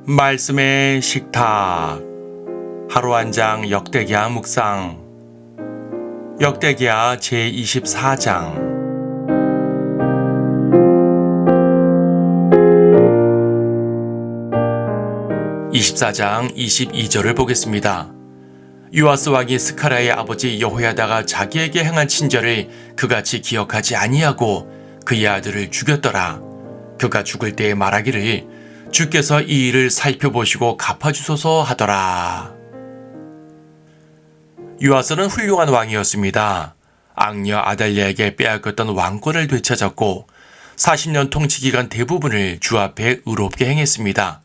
말씀의 식탁. 하루 한 장 역대기야 묵상. 역대기야 제24장. 24장 22절을 보겠습니다. 요아스 왕이 스가랴의 아버지 여호야다가 자기에게 행한 친절을 그같이 기억하지 아니하고 그의 아들을 죽였더라. 그가 죽을 때에 말하기를 주께서 이 일을 살펴보시고 갚아주소서 하더라. 요아스는 훌륭한 왕이었습니다. 악녀 아달랴에게 빼앗겼던 왕권을 되찾았고 40년 통치기간 대부분을 주 앞에 의롭게 행했습니다.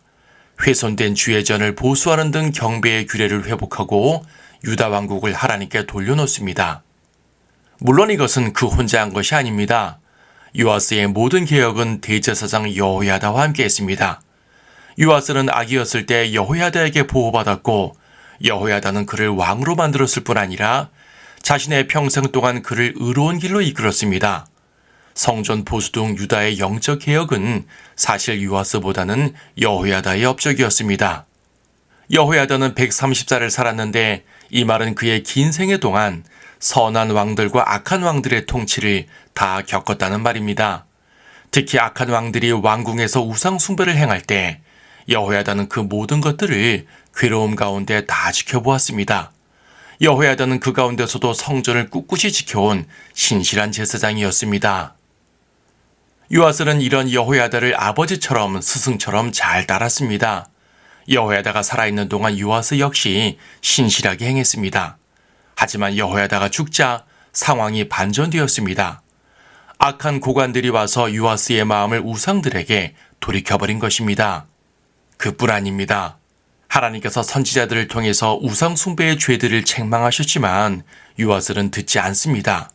훼손된 주의 전을 보수하는 등 경배의 규례를 회복하고 유다 왕국을 하나님께 돌려놓습니다. 물론 이것은 그 혼자 한 것이 아닙니다. 요아스의 모든 개혁은 대제사장 여호야다와 함께 했습니다. 요아스는 아기였을 때 여호야다에게 보호받았고 여호야다는 그를 왕으로 만들었을 뿐 아니라 자신의 평생 동안 그를 의로운 길로 이끌었습니다. 성전 보수 등 유다의 영적 개혁은 사실 요아스보다는 여호야다의 업적이었습니다. 여호야다는 130살을 살았는데 이 말은 그의 긴 생애 동안 선한 왕들과 악한 왕들의 통치를 다 겪었다는 말입니다. 특히 악한 왕들이 왕궁에서 우상 숭배를 행할 때 여호야다는 그 모든 것들을 괴로움 가운데 다 지켜보았습니다. 여호야다는 그 가운데서도 성전을 꿋꿋이 지켜온 신실한 제사장이었습니다. 요아스는 이런 여호야다를 아버지처럼 스승처럼 잘 따랐습니다. 여호야다가 살아있는 동안 요아스 역시 신실하게 행했습니다. 하지만 여호야다가 죽자 상황이 반전되었습니다. 악한 고관들이 와서 요아스의 마음을 우상들에게 돌이켜버린 것입니다. 그뿐 아닙니다. 하나님께서 선지자들을 통해서 우상 숭배의 죄들을 책망하셨지만 요아스는 듣지 않습니다.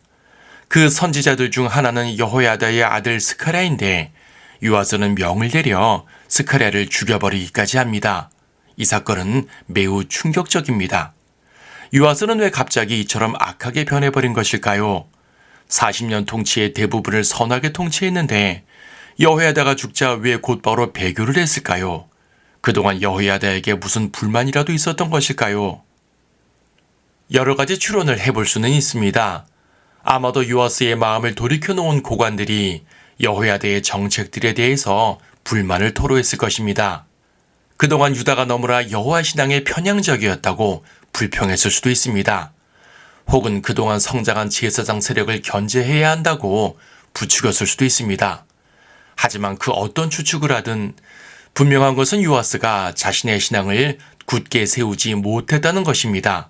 그 선지자들 중 하나는 여호야다의 아들 스가랴인데 요아스는 명을 내려 스가랴를 죽여버리기까지 합니다. 이 사건은 매우 충격적입니다. 요아스는 왜 갑자기 이처럼 악하게 변해버린 것일까요? 40년 통치의 대부분을 선하게 통치했는데 여호야다가 죽자 왜 곧바로 배교를 했을까요? 그동안 여호야다에게 무슨 불만이라도 있었던 것일까요? 여러 가지 추론을 해볼 수는 있습니다. 아마도 요아스의 마음을 돌이켜놓은 고관들이 여호야다의 정책들에 대해서 불만을 토로했을 것입니다. 그동안 유다가 너무나 여호와 신앙에 편향적이었다고 불평했을 수도 있습니다. 혹은 그동안 성장한 제사장 세력을 견제해야 한다고 부추겼을 수도 있습니다. 하지만 그 어떤 추측을 하든 분명한 것은 요아스가 자신의 신앙을 굳게 세우지 못했다는 것입니다.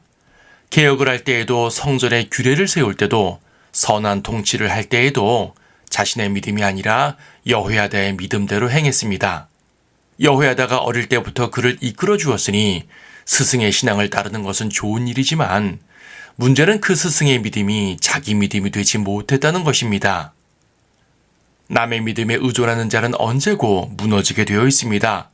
개혁을 할 때에도 성전의 규례를 세울 때도 선한 통치를 할 때에도 자신의 믿음이 아니라 여호야다의 믿음대로 행했습니다. 여호야다가 어릴 때부터 그를 이끌어 주었으니 스승의 신앙을 따르는 것은 좋은 일이지만 문제는 그 스승의 믿음이 자기 믿음이 되지 못했다는 것입니다. 남의 믿음에 의존하는 자는 언제고 무너지게 되어 있습니다.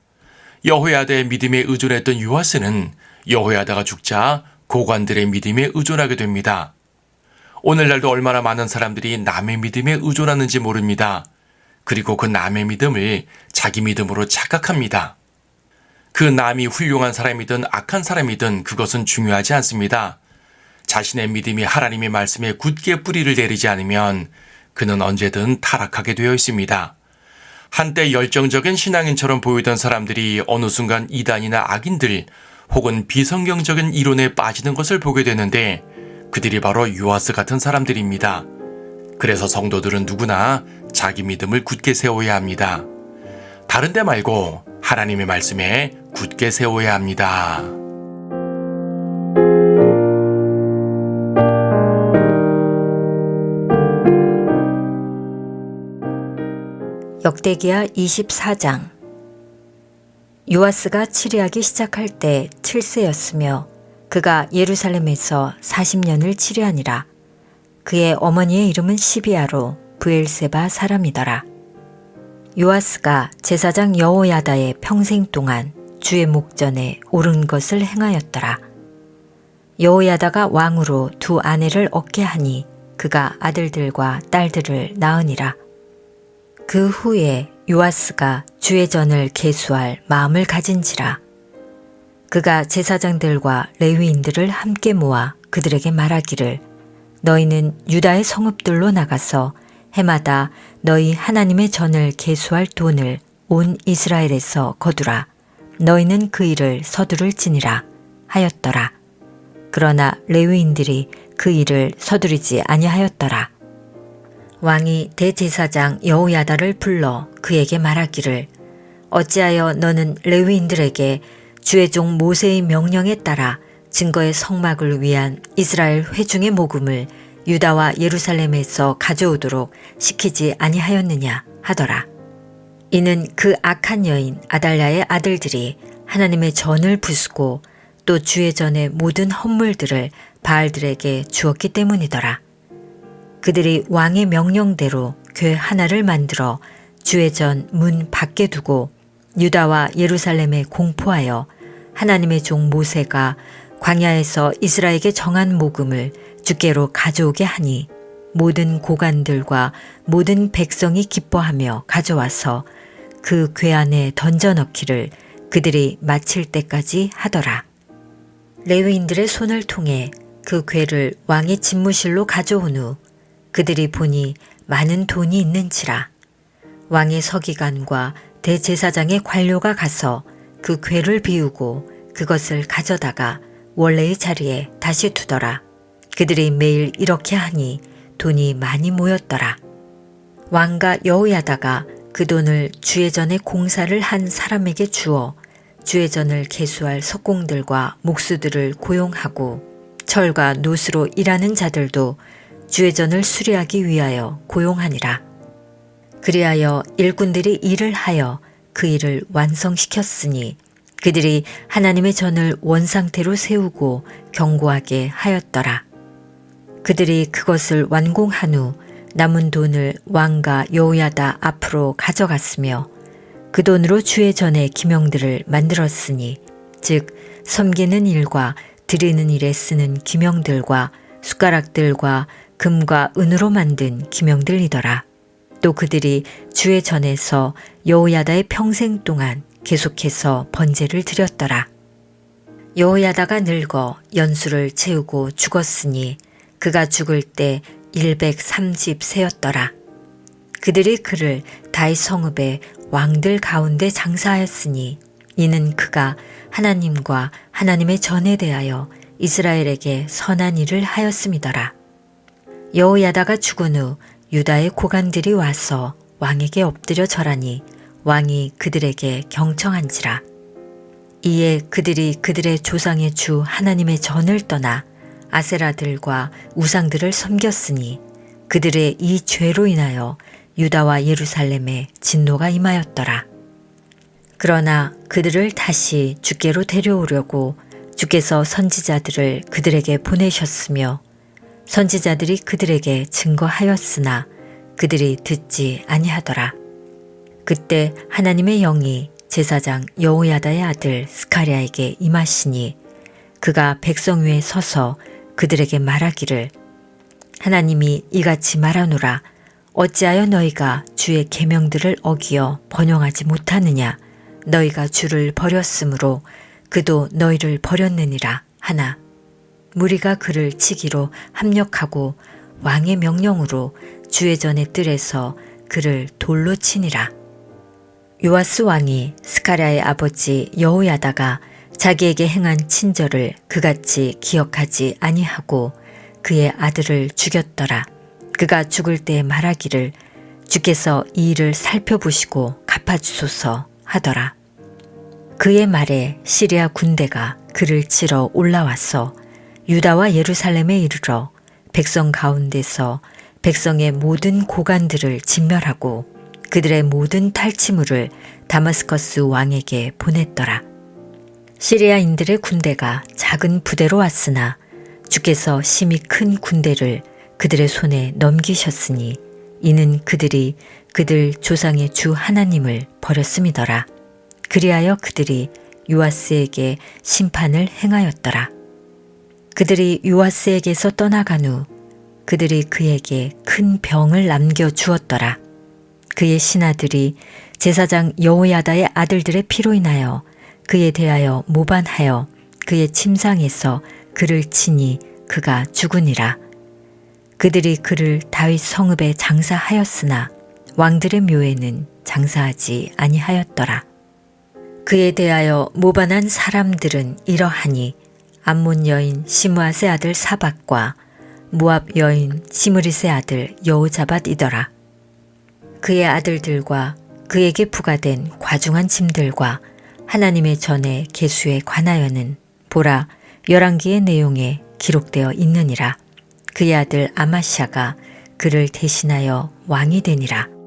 여호야다의 믿음에 의존했던 요아스는 여호야다가 죽자 고관들의 믿음에 의존하게 됩니다. 오늘날도 얼마나 많은 사람들이 남의 믿음에 의존하는지 모릅니다. 그리고 그 남의 믿음을 자기 믿음으로 착각합니다. 그 남이 훌륭한 사람이든 악한 사람이든 그것은 중요하지 않습니다. 자신의 믿음이 하나님의 말씀에 굳게 뿌리를 내리지 않으면 그는 언제든 타락하게 되어 있습니다. 한때 열정적인 신앙인처럼 보이던 사람들이 어느 순간 이단이나 악인들 혹은 비성경적인 이론에 빠지는 것을 보게 되는데 그들이 바로 요아스 같은 사람들입니다. 그래서 성도들은 누구나 자기 믿음을 굳게 세워야 합니다. 다른 데 말고 하나님의 말씀에 굳게 세워야 합니다. 역대기야 24장. 요아스가 치리하기 시작할 때 7세였으며 그가 예루살렘에서 40년을 치리하니라. 그의 어머니의 이름은 시비아로 브엘세바 사람이더라. 요아스가 제사장 여호야다의 평생 동안 주의 목전에 옳은 것을 행하였더라. 여호야다가 왕으로 두 아내를 얻게 하니 그가 아들들과 딸들을 낳으니라. 그 후에 요아스가 주의 전을 계수할 마음을 가진지라. 그가 제사장들과 레위인들을 함께 모아 그들에게 말하기를 너희는 유다의 성읍들로 나가서 해마다 너희 하나님의 전을 계수할 돈을 온 이스라엘에서 거두라. 너희는 그 일을 서두를지니라 하였더라. 그러나 레위인들이 그 일을 서두르지 아니하였더라. 왕이 대제사장 여호야다를 불러 그에게 말하기를 어찌하여 너는 레위인들에게 주의 종 모세의 명령에 따라 증거의 성막을 위한 이스라엘 회중의 모금을 유다와 예루살렘에서 가져오도록 시키지 아니하였느냐 하더라. 이는 그 악한 여인 아달랴의 아들들이 하나님의 전을 부수고 또 주의 전의 모든 헌물들을 바알들에게 주었기 때문이더라. 그들이 왕의 명령대로 궤 하나를 만들어 주의 전 문 밖에 두고 유다와 예루살렘에 공포하여 하나님의 종 모세가 광야에서 이스라엘에게 정한 모금을 주께로 가져오게 하니 모든 고관들과 모든 백성이 기뻐하며 가져와서 그 궤 안에 던져 넣기를 그들이 마칠 때까지 하더라. 레위인들의 손을 통해 그 궤를 왕의 집무실로 가져온 후 그들이 보니 많은 돈이 있는지라. 왕의 서기관과 대제사장의 관료가 가서 그 궤를 비우고 그것을 가져다가 원래의 자리에 다시 두더라. 그들이 매일 이렇게 하니 돈이 많이 모였더라. 왕과 여호야다가 그 돈을 주의 전에 공사를 한 사람에게 주어 주의 전을 계수할 석공들과 목수들을 고용하고 철과 노수로 일하는 자들도 주의 전을 수리하기 위하여 고용하니라. 그리하여 일꾼들이 일을 하여 그 일을 완성시켰으니 그들이 하나님의 전을 원상태로 세우고 견고하게 하였더라. 그들이 그것을 완공한 후 남은 돈을 왕과 여호야다 앞으로 가져갔으며 그 돈으로 주의 전의 기명들을 만들었으니 즉 섬기는 일과 드리는 일에 쓰는 기명들과 숟가락들과 금과 은으로 만든 기명들이더라. 또 그들이 주의 전에서 여호야다의 평생 동안 계속해서 번제를 드렸더라. 여호야다가 늙어 연수를 채우고 죽었으니 그가 죽을 때 130세였더라. 그들이 그를 다윗 성읍의 왕들 가운데 장사하였으니 이는 그가 하나님과 하나님의 전에 대하여 이스라엘에게 선한 일을 하였음이더라. 여호야다가 죽은 후 유다의 고관들이 와서 왕에게 엎드려 절하니 왕이 그들에게 경청한지라. 이에 그들이 그들의 조상의 주 하나님의 전을 떠나 아세라들과 우상들을 섬겼으니 그들의 이 죄로 인하여 유다와 예루살렘에 진노가 임하였더라. 그러나 그들을 다시 주께로 데려오려고 주께서 선지자들을 그들에게 보내셨으며 선지자들이 그들에게 증거하였으나 그들이 듣지 아니하더라. 그때 하나님의 영이 제사장 여호야다의 아들 스가랴에게 임하시니 그가 백성 위에 서서 그들에게 말하기를 하나님이 이같이 말하노라. 어찌하여 너희가 주의 계명들을 어기어 번영하지 못하느냐. 너희가 주를 버렸으므로 그도 너희를 버렸느니라 하나. 무리가 그를 치기로 합력하고 왕의 명령으로 주의 전의 뜰에서 그를 돌로 치니라. 요아스 왕이 스가랴의 아버지 여호야다가 자기에게 행한 친절을 그같이 기억하지 아니하고 그의 아들을 죽였더라. 그가 죽을 때 말하기를 주께서 이 일을 살펴보시고 갚아주소서 하더라. 그의 말에 시리아 군대가 그를 치러 올라와서 유다와 예루살렘에 이르러 백성 가운데서 백성의 모든 고관들을 진멸하고 그들의 모든 탈취물을 다마스커스 왕에게 보냈더라. 시리아인들의 군대가 작은 부대로 왔으나 주께서 심히 큰 군대를 그들의 손에 넘기셨으니 이는 그들이 그들 조상의 주 하나님을 버렸음이더라. 그리하여 그들이 요아스에게 심판을 행하였더라. 그들이 요아스에게서 떠나간 후 그들이 그에게 큰 병을 남겨 주었더라. 그의 신하들이 제사장 여호야다의 아들들의 피로 인하여 그에 대하여 모반하여 그의 침상에서 그를 치니 그가 죽으니라. 그들이 그를 다윗 성읍에 장사하였으나 왕들의 묘에는 장사하지 아니하였더라. 그에 대하여 모반한 사람들은 이러하니 암몬 여인 시므앗의 아들 사박과 모압 여인 시므릿의 아들 여호자밧이더라. 그의 아들들과 그에게 부과된 과중한 짐들과 하나님의 전에 계수에 관하여는 보라 열왕기의 내용에 기록되어 있느니라. 그의 아들 아마샤가 그를 대신하여 왕이 되니라.